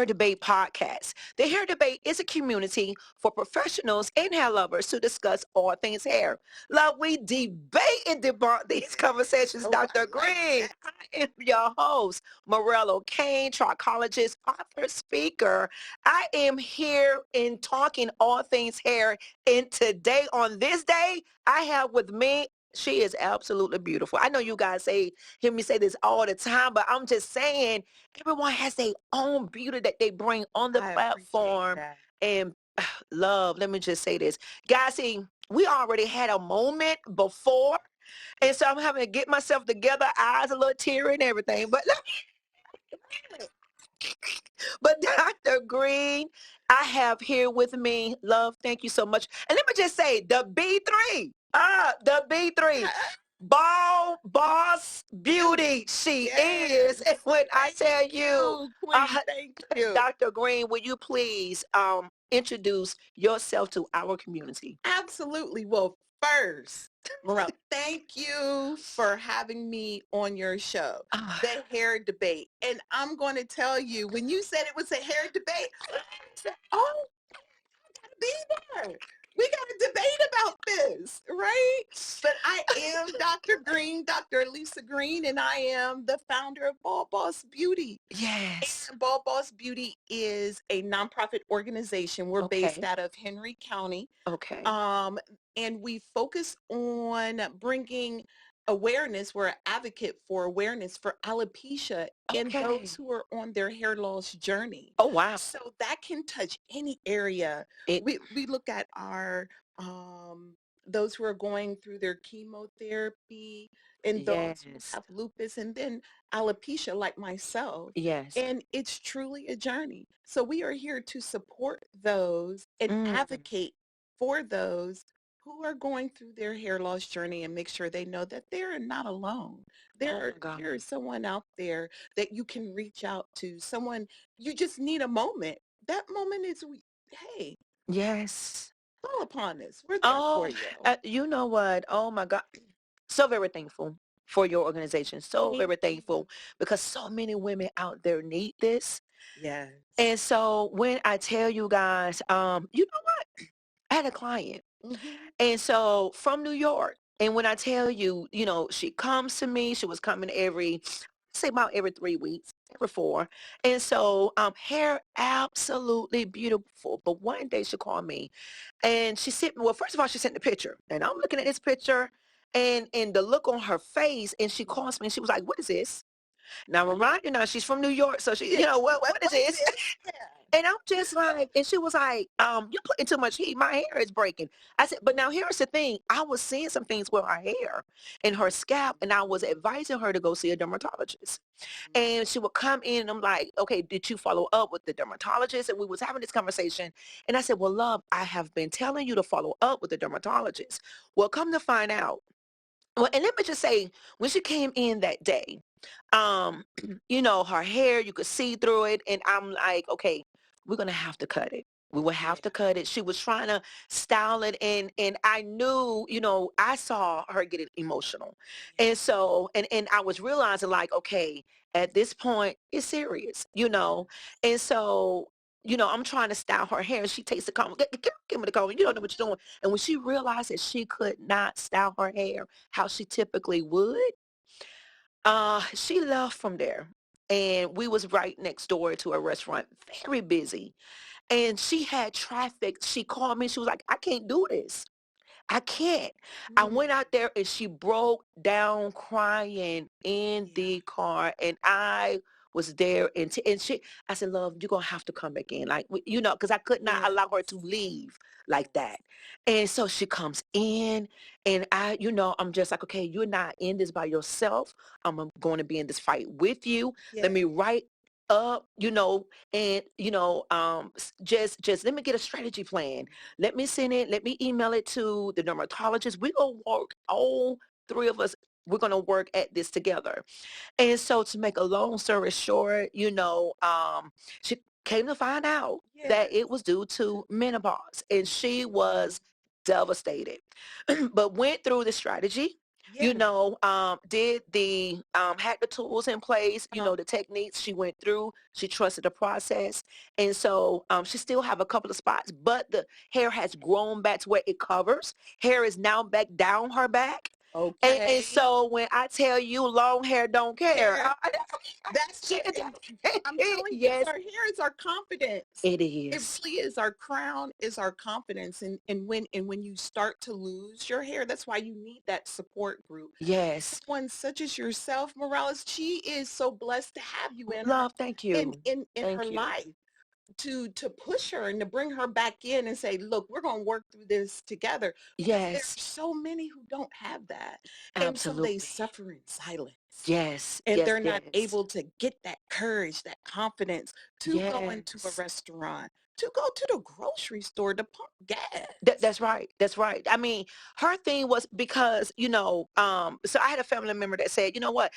Debate podcast. The Hair Debate is a community for professionals and hair lovers to discuss all things hair. Love, we debate and debunk these conversations, Oh, I Dr. like Green. that. I am your host, Morale Ocain, trichologist, author, speaker. I am here in talking all things hair. And today, on this day, I have with me, she is absolutely beautiful. I know you guys hear me say this all the time, but I'm just saying everyone has their own beauty that they bring on the I appreciate platform. that. And love, let me just say this. Guys, see, we already had a moment before. And so I'm having to get myself together, eyes a little teary and everything. But Dr. Green, I have here with me, love, thank you so much. And let me just say, the B3, the B3, Bald Bozz Beauty, she is. Yes. And when I Thank tell you, you, Queen. Thank you. Dr. Green, will you please introduce yourself to our community? Absolutely. Well, first, Morel, thank you for having me on your show, Ah, The Hair Debate. And I'm going to tell you, when you said it was a hair debate, I said, oh, gotta be there. We got to debate about this, right? But I am Dr. Green, Dr. Lisa Green, and I am the founder of Bald Bozz Beauty. yes. And Bald Bozz Beauty is a nonprofit organization. We're based Okay. out of Henry County. Okay. Um, and we focus on bringing awareness. We're an advocate for awareness for alopecia in those Okay. who are on their hair loss journey. Oh, wow. So that can touch any area. It, We look at our those who are going through their chemotherapy and those who yes. have lupus and then alopecia like myself. Yes. And it's truly a journey. So we are here to support those and Mm. advocate for those who are going through their hair loss journey and make sure they know that they're not alone. Oh my God. There is someone out there that you can reach out to, someone you just need a moment. That moment is, hey, Yes. call upon us. We're there for Oh, you. you know what? Oh my God. So very thankful for your organization. So Thank very you. thankful because so many women out there need this. Yes. And so when I tell you guys, you know what? I had a client. Hmm. And so from New York. And when I tell you, she comes to me, she was coming say about every 3 weeks, every four. And so hair absolutely beautiful. But one day she called me and she sent me, well, first of all, she sent the picture. And I'm looking at this picture and the look on her face. And she calls me and she was like, what is this? Now, remind you now, she's from New York. So she, Yeah. what is What is this? this? Yeah. And I'm just like, and she was like, you're putting too much heat. My hair is breaking. I said, but now here's the thing. I was seeing some things with her hair and her scalp, and I was advising her to go see a dermatologist. And she would come in and I'm like, okay, did you follow up with the dermatologist? And we was having this conversation. And I said, well, love, I have been telling you to follow up with the dermatologist. Well, come to find out. Well, and let me just say, when she came in that day, um, her hair, you could see through it. And I'm like, okay, we're going to have to cut it. We will Yeah. have to cut it. She was trying to style it. And I knew, I saw her getting emotional. Yeah. And so, and I was realizing like, okay, at this point, it's serious, And so, I'm trying to style her hair. And she takes the comb. Give me the comb. You don't know what you're doing. And when she realized that she could not style her hair how she typically would, she left from there. And we was right next door to a restaurant, very busy. And she had traffic. She called me. She was like, I can't do this. I can't. I Mm. went out there and she broke down crying in Yeah. the car and I was there and I said, love, you're going to have to come back in. Like, because I could not Yes. allow her to leave like that. And so she comes in and I'm just like, okay, you're not in this by yourself. I'm going to be in this fight with you. Let Yes. me write up, and, just let me get a strategy plan. Let me send it. Let me email it to the dermatologist. We're going to work, all three of us, we're going to work at this together. And so to make a long story short, she came to find out that Yes. it was due to menopause and she was devastated, but went through the strategy. you Yeah. know, did the had the tools in place, you Uh-huh. know, the techniques she went through. She trusted the process, and so she still have a couple of spots, but the hair has grown back to where it covers. Hair is now back down her back, and Okay. so when I tell you, long hair don't care. Care. That's She, and I'm telling you, yes, our hair is our confidence. it It is. really is our crown, is our confidence. And when you start to lose your hair, that's why you need that support group. Yes, Someone such as yourself, Morales, she is so blessed to have you in her love. Thank you. in her Thank you. life to push her and to bring her back in and say, look, we're going to work through this together, because there's Yes, so many who don't have that. And so they absolutely. suffer in silence, Yes, and yes, they're not yes, able to get that courage, that confidence to go into a yes. restaurant, to go to the grocery store to pump gas. That's right. That's right. I mean, her thing was because, you know, so I had a family member that said, you know what,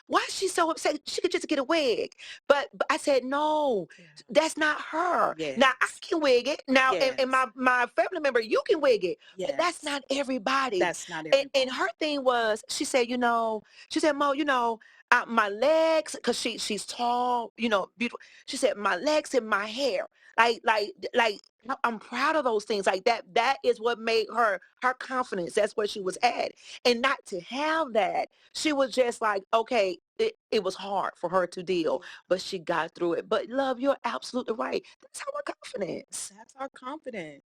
why is she so upset? She could just get a wig. But I said, no, Yeah. that's not her. Now I Yes. can wig it. Now, and Yes. my family member, you can wig it, but that's Yes. not everybody. That's not And everyone. her thing was, she said, you know, she said, Mo, you know, my legs, because she's tall, you know, beautiful. She said, my legs and my hair. Like I'm proud of those things like that. That is what made her confidence. That's where she was Yeah. at. And not to have that, she was just like, okay, it was hard for her to deal, Yeah. but she got through it. But love, you're absolutely right. That's our confidence. That's our confidence.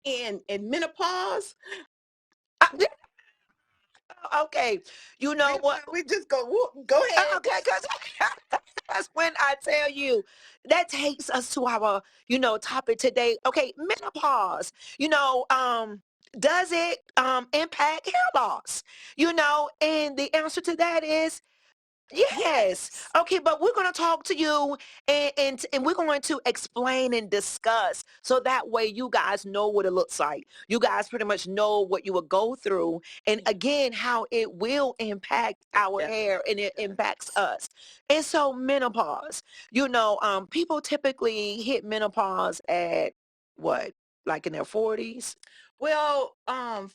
And menopause, Yeah, okay, you know what? we just go, go ahead. Okay, because that's when I tell you that takes us to our, you know, topic today. Okay, menopause. You know, does it impact hair loss? You know, and the answer to that is yes. Yes. Okay, but we're going to talk to you and we're going to explain and discuss so that way you guys know what it looks like. You guys pretty much know what you will go through and Yeah, again how it will impact it our hair and definitely it impacts does. us. And so menopause, you know, people typically hit menopause at what? Like in their 40s? Well,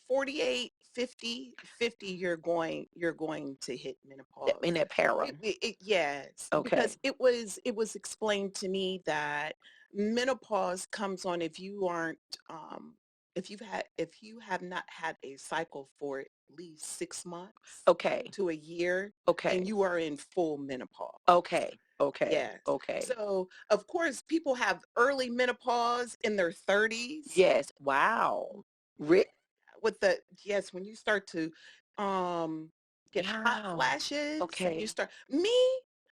48, 50, 50, you're going to hit In menopause. that para. Yes, Okay. because it was explained to me that menopause comes on if you aren't if you have not had a cycle for at least 6 months Okay. to a year, and Okay. you are in full menopause. Okay. Okay. Yes. Okay. So, of course, people have early menopause in their 30s Yes. Wow. Re with the yes, when you start to get hot wow. flashes, you Okay. start me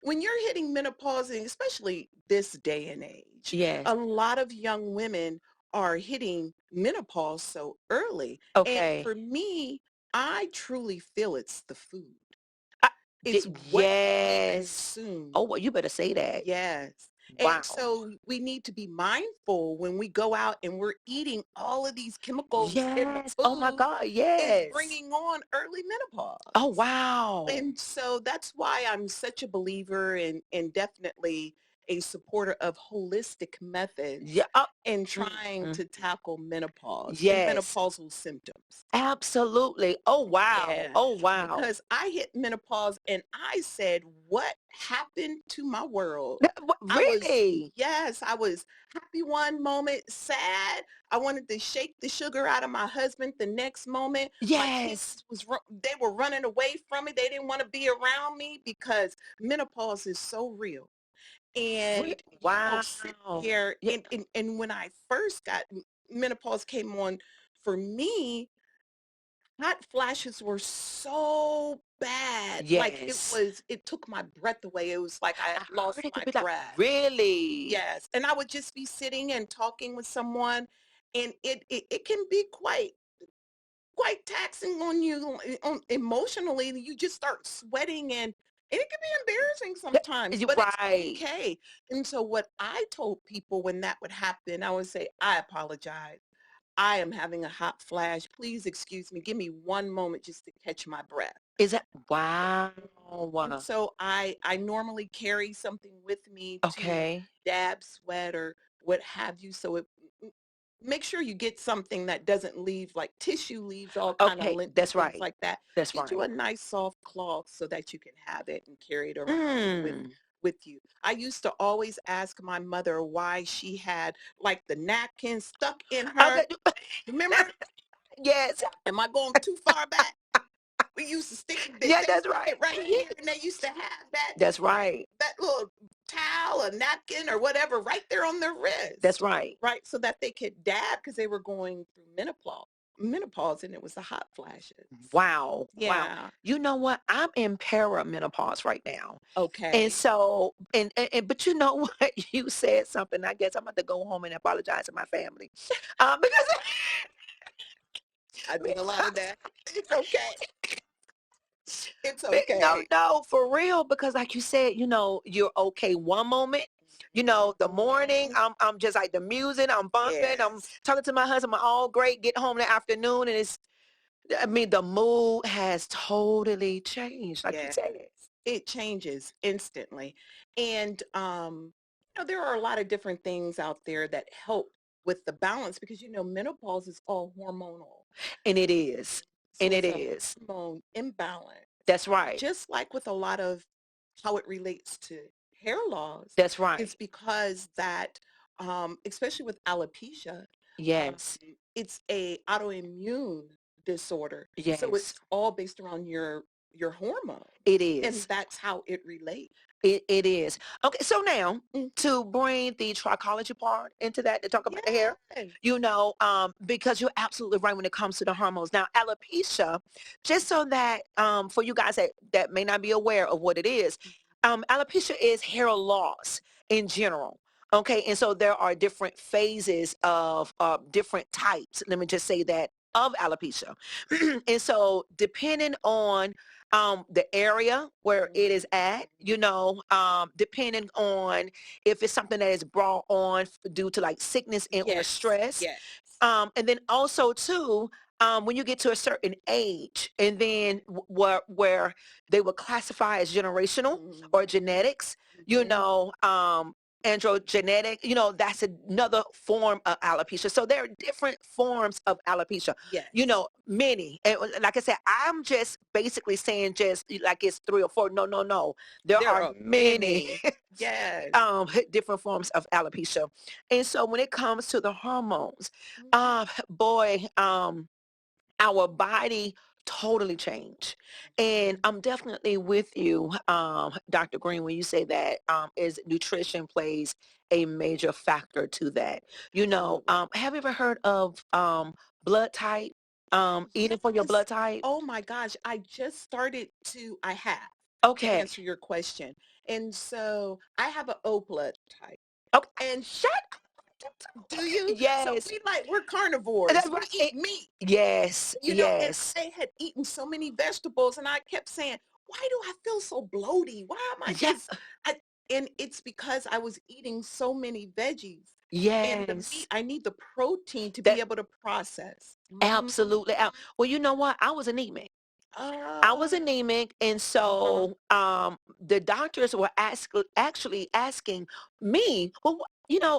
when you're hitting menopause, and especially this day and age, Yes. a lot of young women are hitting menopause so early. And Okay. for me, I truly feel it's the food. I, It's what we yes. consume. Oh, well, you better say that. Yes. And Wow. so we need to be mindful when we go out and we're eating all of these chemicals in the Yes. Oh my food God. is Yes. bringing on early Oh, menopause. wow. And so that's why I'm such a believer and definitely a supporter of holistic Yeah. methods in trying Mm. to tackle menopause and Yes. menopausal symptoms. Absolutely. Oh, wow. Yeah, Oh, wow. because I hit menopause and I said, what happened to my world? I was, Really? yes, I was happy one moment, sad. I wanted to shake the sugar out of my husband the next moment. My Yes. kids they were running away from me. They didn't want to be around me because menopause is so real. And you will Wow. sit there Yeah. and when I first got menopause came on for me, hot flashes were so bad. Like Yes. it took my breath away. It was like I had I lost heard it could my be like, breath. really? Yes. And I would just be sitting and talking with someone, and it can be quite taxing on you emotionally. You just start sweating, and it can be embarrassing Yeah, sometimes, you're but it's right. okay. And so what I told people when that would happen, I would say, I apologize. I am having a hot flash. Please excuse me. Give me one moment just to catch my breath. Is that wow. And so I normally carry something with me to Okay. dab sweat or what have you. So make sure you get something that doesn't leave like tissue leaves all kind of Okay, lint and that's things right. like that. That's Get you right. a nice soft cloth so that you can have it and carry it around Mm. with you. I used to always ask my mother why she had like the napkin stuck in her. Okay. Remember? Yes. Am I going too far back? We used to stick it, Yeah, they that's stuck right. it right here, and they used to have That's right. that little towel, a napkin, or whatever, right there on their That's wrist, right. right, so that they could dab because they were going through menopause, and it was the hot flashes. Wow. Wow. Yeah. You know what? I'm in perimenopause right now. And Okay. so, but you know what? You said something. I guess I'm about to go home and apologize to my family. Because I did a lot of that. It's okay. It's no, okay. no, for real. Because like you said, you're okay one moment. The morning, Mhm. I'm just like the music, I'm bumping, I'm Yes. talking to my husband, I'm all great, get home in the afternoon, and the mood has totally changed, like you Yes. said. It changes instantly. And there are a lot of different things out there that help with the balance because menopause is all hormonal. And it is. And So it it's a is. hormone imbalance. That's right. Just like with a lot of how it relates to hair loss, That's it's right. because that especially with alopecia, um, Yes. it's a autoimmune disorder. So Yes. it's all based around your hormones, It and is. that's how it relates. It is. Okay, so now Mm, to bring the trichology part into that to talk about the hair, yes. because you're absolutely right when it comes to the hormones. Now, alopecia, just so that for you guys that may not be aware of what it is, alopecia is hair loss in general. Okay, and so there are different phases of different types. Let me just say that of alopecia, and so depending on the area where it is at, depending on if it's something that is brought on due to like sickness and or Yes. stress. Yes. And then also too, when you get to a certain age and then where they will classify as generational or Mhm. genetics, you Mhm. know, androgenetic, that's another form of alopecia. So there are different forms of alopecia, Yes. many. And like I said, I'm just basically saying just like it's three or four. No, no, no. There There are are many many. Yes. different forms of alopecia. And so when it comes to the hormones, Mhm. boy, our body totally changed. And Mhm. I'm definitely with you, Dr. Green, when you say that is nutrition plays a major factor to that. Absolutely. Have you ever heard of blood type? Eating for your Yes. blood type? Oh my gosh. I have to Okay. answer your question. And so I have an O blood type. Okay. And Shut up. do you? So Yes. we're That's carnivores. We right. eat meat. Yes. And Yes. I had eaten so many vegetables and I kept saying, why do I feel so bloaty? Why am I Yeah. just, I, and it's because I was eating so many veggies and the meat, Yes. I need the protein to be That able to process. Mhm. absolutely. Well, you know what? I was anemic. I was Uh, anemic, and uh-huh. so the doctors were actually asking me, "Well,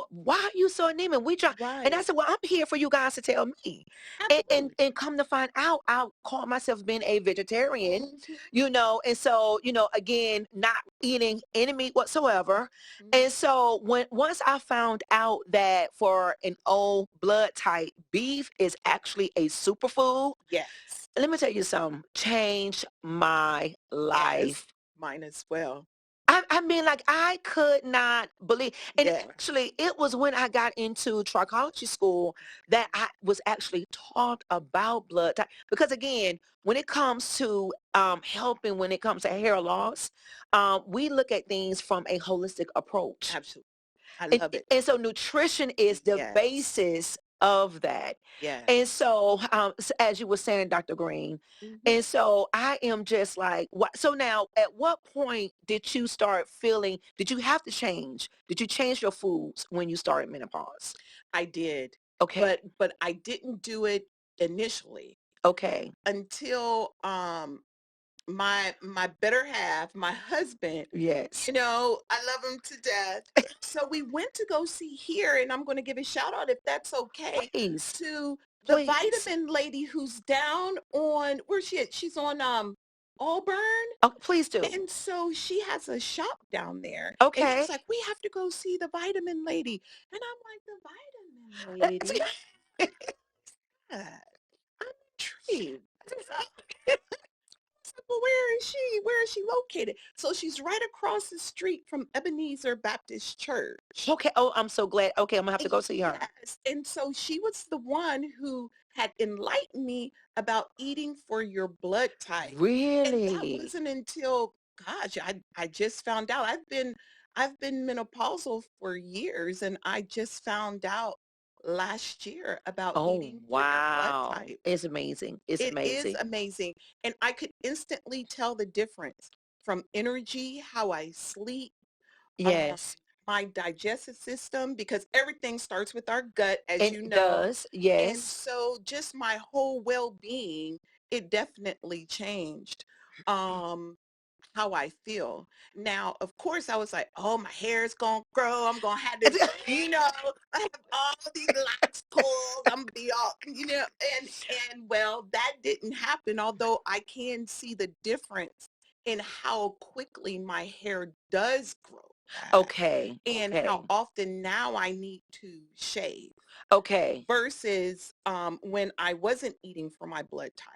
why are you so anemic? We try," and I Right. said, "Well, I'm here for you guys to tell me." And and, Absolutely. and come to find out, I call myself being a vegetarian, Mhm. and so again, not eating any meat whatsoever. Mhm. And so once I found out that for an O blood type, beef is actually a superfood, Yes. let me tell you something, changed my Yes. life. Mine as well. I mean, like, I could not believe. And Yeah. actually, it was when I got into trichology school that I was actually taught about blood type. Because again, when it comes to helping, when it comes to hair loss, we look at things from a holistic approach. Absolutely. I And, love it. and so nutrition is the Yes. basis of that. And Yes. so, as you were saying, Dr. Green, Mhm. and so I am just like, what? So now, at what point did you start feeling, did you have to change? Did you change your foods when you started menopause? I did, Okay. but I didn't do it initially Okay. until my better half, my husband, Yes. I love him to death. So we went to go see here, and I'm going to give a shout out, if that's okay, Please. to the Please. vitamin lady who's down on, where's she at? She's on Auburn. Oh, please do. And so she has a shop down there. And Okay. she's like, we have to go see the vitamin lady. And I'm like, the vitamin That's- lady? Yeah, I'm intrigued. Said, well, where is she located? So she's right across the street from Ebenezer Baptist Church. Okay. Oh, I'm so glad. Okay, I'm gonna have to go see her. Yes. And so she was the one who had enlightened me about eating for your blood type. And that Really? wasn't until, gosh, I just found out. I've been menopausal for years, and I just found out last year about Oh, eating for your blood wow. type. It's amazing. It's It is amazing. amazing. And I could instantly tell the difference from energy, how I sleep, um, Yes. my digestive system, because everything starts with our gut, as And you it know. does. And Yes. so just my whole well-being, it definitely changed. Um, how I feel. Now, of course, I was like, oh, my hair is going to grow. I'm going to have this, I have all these locks pulled. I'm going to be all, and well, that didn't happen, although I can see the difference in how quickly my hair does grow back Okay. and how Okay. often now I need to shave Okay. versus when I wasn't eating for my blood type.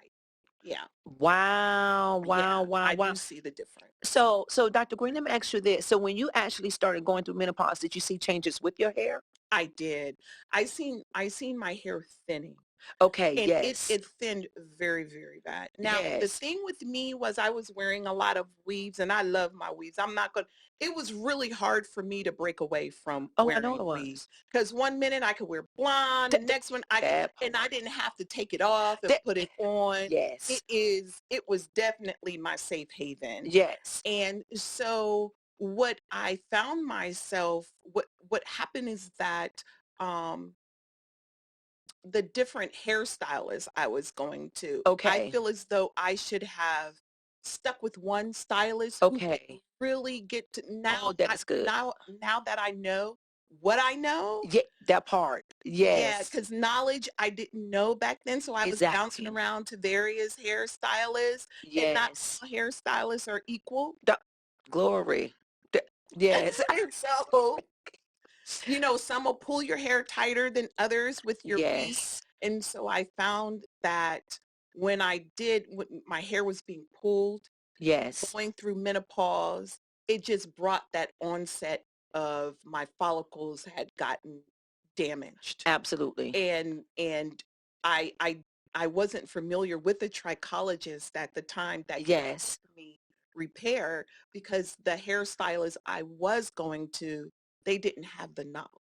Yeah. Wow. Wow. Yeah, Wow. I Wow. do see the difference. So Dr. Green, let me ask you this. So when you actually started going through menopause, did you see changes with your hair? I did. I seen my hair thinning, Okay. and it Yes. it thinned very, very bad. Now, the Yes. thing with me was I was wearing a lot of weaves, and I love my weaves. I'm not going It was really hard for me to break away from Oh, I know it wearing weaves was. because one minute I could wear blonde, the Th- th- next one I could, that and I part. didn't have to take it off and That, put it on. yes. It was definitely my safe haven. Yes. And so what I found myself, what happened is that um, the different hairstylists I was going to, I Okay. feel as though I should have stuck with one stylist who could Okay. really get to Oh, now. that's good. Now that I know what I know, Yeah, that part. yeah, Yes. because knowledge I didn't know back then, so I was bouncing Exactly. around to various hairstylists, and not Yes. all hairstylists are equal. The glory. The- yes. And so, some will pull your hair tighter than others with your weave. Yes. And so I found that when my hair was being pulled, Yes. going through menopause, it just brought that onset of my follicles had gotten damaged. Absolutely. And I I I wasn't familiar with the trichologist at the time that could help Yes. me repair because the hairstylist I was going to, they didn't have the knowledge.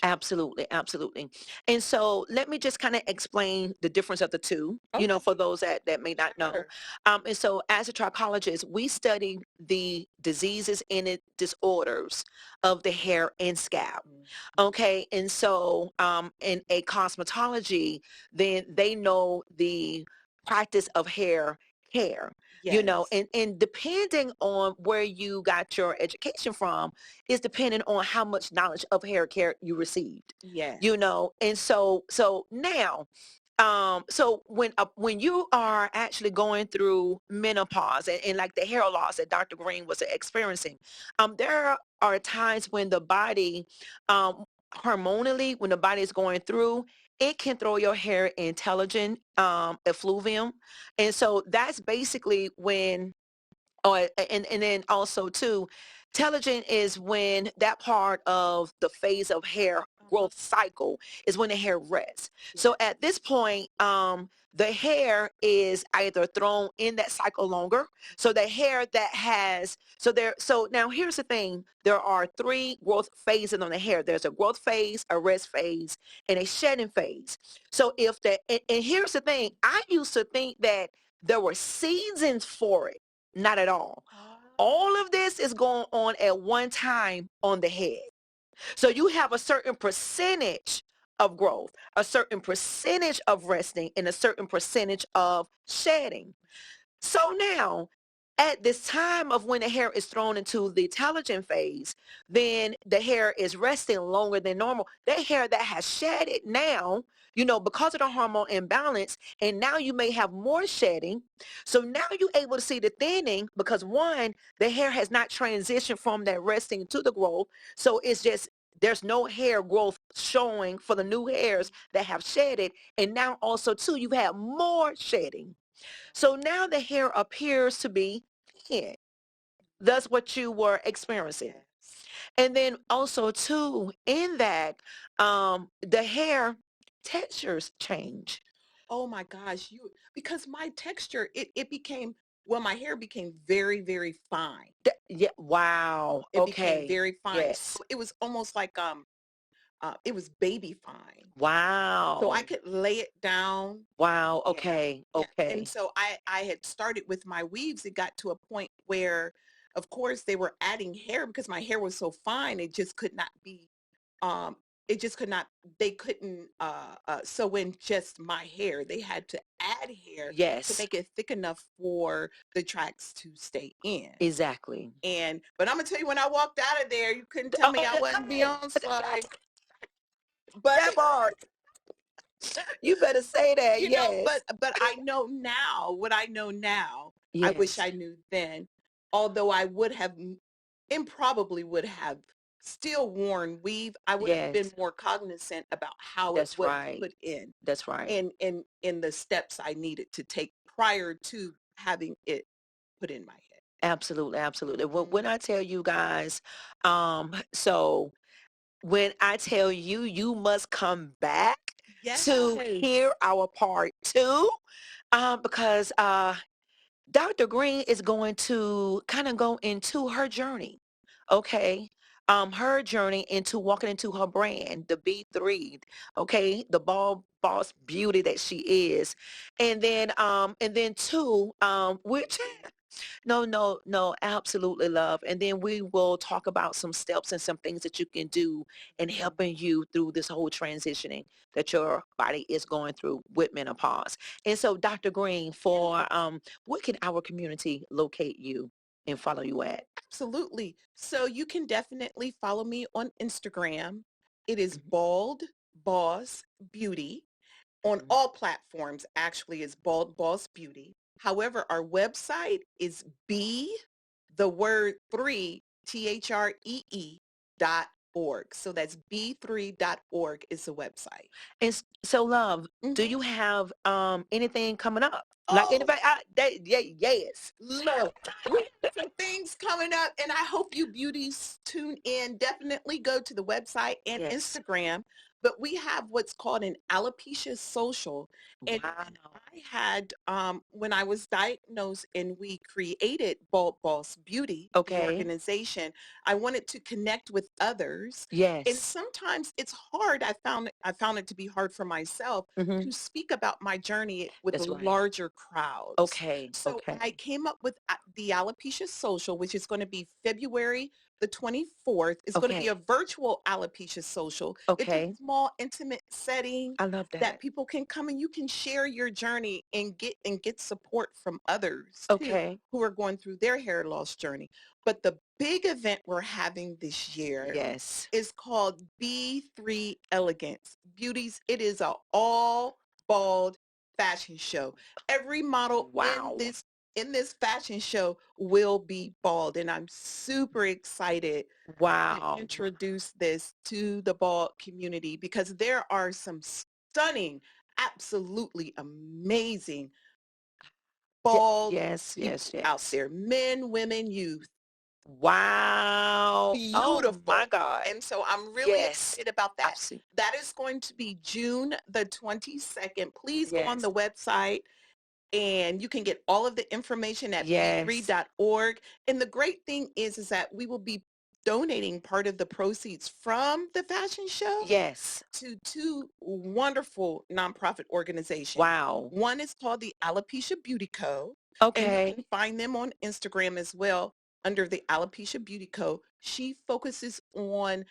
Absolutely, absolutely. And so let me just kind of explain the difference of the two, Okay, for those that may not know. sure. And so as a trichologist, we study the diseases and disorders of the hair and scalp. Mhm. Okay. And so in a cosmetology, then they know the practice of hair care. Yes, And depending on where you got your education from, is dependent on how much knowledge of hair care you received. yes. And so now so when you are actually going through menopause and like the hair loss that Dr. Green was experiencing, there are times when the body hormonally, when the body is going through, it can throw your hair in telogen effluvium. And so that's basically when and then also too, telogen is when that part of the phase of hair Uh-huh. growth cycle is when the hair rests. So Yes. at this point, the hair is either thrown in that cycle longer. So the hair that has so now here's the thing. There are three growth phases on the hair. There's a growth phase, a rest phase, and a shedding phase. So if and here's the thing, I used to think that there were seasons for it. Not at all. Ah, All of this is going on at one time on the head. So you have a certain percentage of growth, a certain percentage of resting, and a certain percentage of shedding. So now at this time of when the hair is thrown into the telogen phase, then the hair is resting longer than normal. That hair that has shedded now, because of the hormone imbalance, and now you may have more shedding. So now you're able to see the thinning because one, the hair has not transitioned from that resting to the growth. So it's just there's no hair growth showing for the new hairs that have shedded. And now also too, you've had more shedding. So now the hair appears to be thin. That's what you were experiencing. Yes. And then also too, in that, the hair textures change. Oh my gosh, because my texture, it became, well, my hair became very, very fine. Yeah. Wow. It became Okay. very fine. Yes. So it was almost like it was baby fine. So I Wow. could lay it down. Wow. And Okay. yeah, and Okay. so I had started with my weaves. It got to a point where, of course, they were adding hair because my hair was so fine. It just could not be, um, it just could not, they couldn't sew in just my hair. They had to add hair to Yes. make it thick enough for the tracks to stay in. Exactly. But I'm gonna tell you, when I walked out of there, you couldn't tell Oh, me I wasn't Beyonce. But that part. You better say that. you know, Yes. but I know now what I know now. I wish Yes. I knew then. Although I would have improbably would have still worn weave, I would have been Yes. more cognizant about how it That's was right. put in That's right. in the steps I needed to take prior to having it put in my head. Absolutely. Absolutely. Well, Mhm. when I tell you guys, so when I tell you, you must come back to Yes. hear our part two, because Dr. Green is going to kind of go into her journey, okay? Her journey into walking into her brand, the B3, okay, the Bald Boss Beauty that she is, and then two, which no, no, no, absolutely love. And then we will talk about some steps and some things that you can do in Mhm. helping you through this whole transitioning that your body is going through with menopause. And so, Dr. Green, for what can our community locate you and follow you at? Absolutely. So you can definitely follow me on Instagram. It is Mhm, Bald Bozz Beauty. On mhm. all platforms, actually, is Bald Bozz Beauty. However, our website is the word three, THREE.org. So that's b3.org is the website. And so, love, do Mhm. you have anything coming up? Like Oh, anybody? Yeah, yes. look, we have some things coming up, and I hope you beauties tune in. Definitely go to the website and Yes. Instagram. But we have what's called an alopecia social. And Wow. I had, when I was diagnosed and we created Bald Boss Beauty, the Okay. organization, I wanted to connect with others. And Yes. sometimes it's hard. I found it to be hard for myself Hmm. to speak about my journey with That's right. larger crowds. Okay. So Okay. I came up with the Alopecia Social, which is going to be February the 24th. It's going to be a Okay. virtual Alopecia Social. It's a Okay. small, intimate setting I love that that. people can come and you can share your journey and get support from others too Okay. who are going through their hair loss journey. But the big event we're having this year Yes. is called B3 Elegance Beauties. It is a all bald fashion show. Every model Wow. in this fashion show will be bald, and I'm super excited to Wow. introduce this to the bald community because there are some stunning, absolutely amazing bald Yes. Yes. people out Yes. there, men, women, youth, Wow. Oh my beautiful. God. And so I'm really Yes. excited about that. Absolutely. That is going to be June the 22nd. Please go on Yes. the website and you can get all of the information at Yes. b3.org. And the great thing is that we will be donating part of the proceeds from the fashion show Yes. to two wonderful nonprofit organizations. Wow. One is called the Alopecia Beauty Co. And you can Okay. find them on Instagram as well under the Alopecia Beauty Co. She focuses on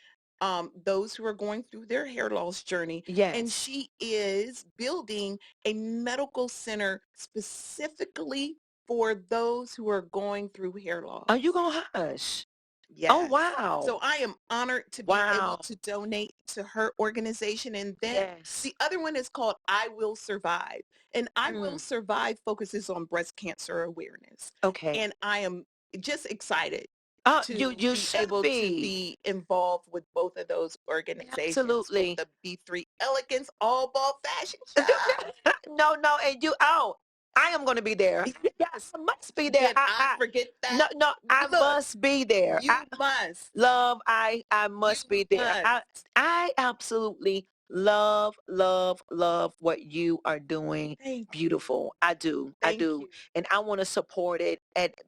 those who are going through their hair loss journey. And Yes. she is building a medical center specifically for those who are going through hair loss. Are you gonna hush? Yes. Oh, wow. So I am honored to be able to donate to her organization. And then Yes. the other one is called I Will Survive. And I Will Survive focuses on breast cancer awareness. Okay. And I am just excited to You be should able to be. be involved with both of those organizations. Absolutely. With the B3 Elegance All Ball Fashion Show. No, and I am going to be there. Yes, I must be there. Did I forget that? No, I Look, must be there. you must. Love, I must You be there. must. I absolutely love what you are doing. Thank you. Beautiful. I do. Thank you. And I want to support it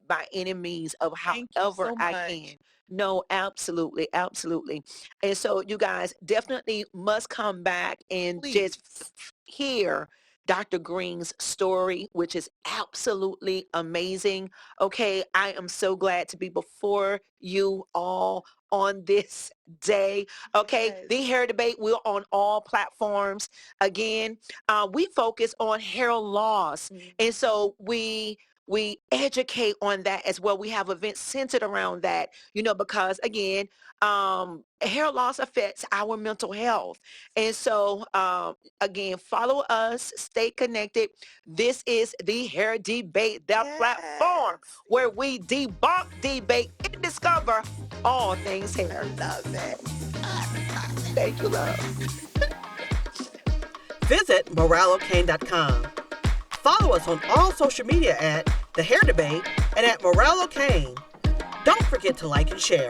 by any means of Thank you however so I much. can. No, absolutely. And so you guys definitely must come back and Please. just hear Dr. Green's story, which is absolutely amazing. Okay, I am so glad to be before you all on this day. Okay, Yes. The Hair Debate, we're on all platforms. Again, we focus on hair loss. And so we educate on that as well. We have events centered around that, because again, hair loss affects our mental health. And so, again, follow us, stay connected. This is The Hair Debate, the platform where we debunk, debate, and discover all things hair. Love it. Thank you, love. Visit moraleocain.com. Follow us on all social media at The Hair Debate and at Morale Ocain. Don't forget to like and share.